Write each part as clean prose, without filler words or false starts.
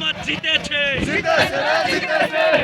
সমাজ জিতেছে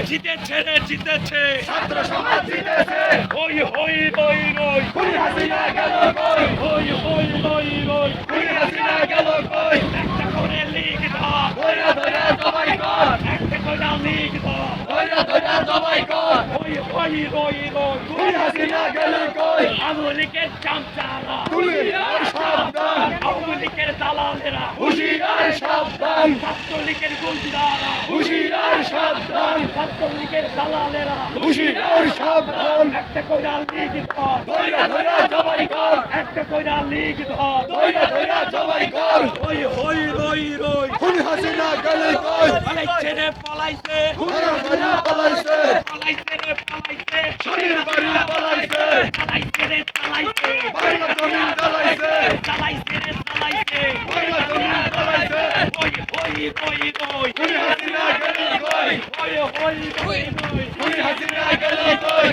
জিতেছে রে জিতেছে ছাত্র সমাজ জিতেছে হই হই রই রই খুনি হাসিনা গেল কই হই হই রই রই খুনি হাসিনা গেল কই একটা করে লিগ ধর ধইরা ধইরা জবাই কর একটা করে লিগ ধর ধইরা ধইরা জবাই কর হই হই রই রই খুনি হাসিনা গেল কই আওয়ামী লীগের চামচারা হুঁশিয়ার সাবধান আওয়ামী লীগের দালালেরা হুঁশিয়ার সাবধান ছাত্রলীগের গুন্ডারা হুঁশিয়ার সাবধান ছাত্রলীগের দালালেরা হুঁশিয়ার সাবধান একটা কইরা লিগ ধর ধইরা ধইরা জবাই কর একটা কইরা লিগ ধর ধইরা ধইরা জবাই কর হই হই রই রই খুনি হাসিনা গেল কই পালাইছে রে পালাইছে ধইরা ধইরা পালাইছে পালাইছে রে পালাইছে শরীর বাড়ি পালাইছে পালাইছে রে পালাইছে বাইনা জমিন জ্বালাইছে চালাইছে রে চালাইছে বাইনা জমিন জ্বালাইছে হই হই রই রই খুনি হাসিনা গেল কই হই হই রই রই খুনি হাসিনা গেল কই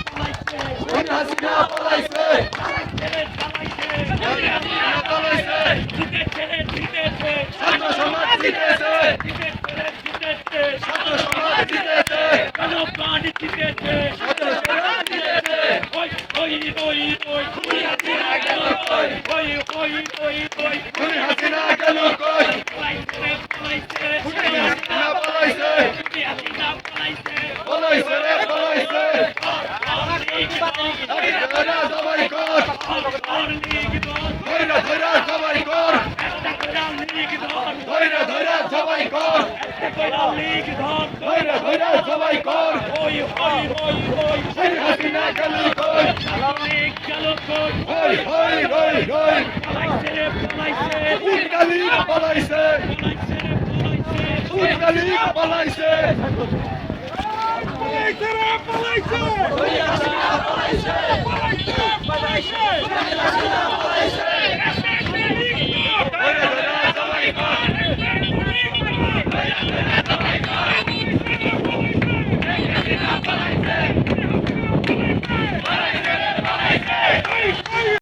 পালাইছে খুনি হাসিনা পালাইছে চালাইছে রে চালাইছে খুনি হাসিনা পালাইছে জিতেছে রে জিতেছে ছাত্র সমাজ জিতেছে জিতেছে রে জিতেছে ছাত্র সমাজ জিতেছে জনগণ জিতেছে ছাত্র সমাজ জিতেছে হই হই রই রই খুনি হাসিনা গেল কই হই হই রই রই খুনি হাসিনা গেল কই পালাইছে রে পালাইছে খুনি হাসিনা পালাইছে হাসিনা পালাইছে পালাইছে রে পালাইছে ধইরা ধইরা জবাই কর ধইরা ধইরা জবাই কর ধইরা ধইরা জবাই কর ধইরা ধইরা জবাই কর খুনি হাসিনা গেল কই হই হই রই রই উৎকালি পালাইছে উৎকালি পালাইছে পালাইছে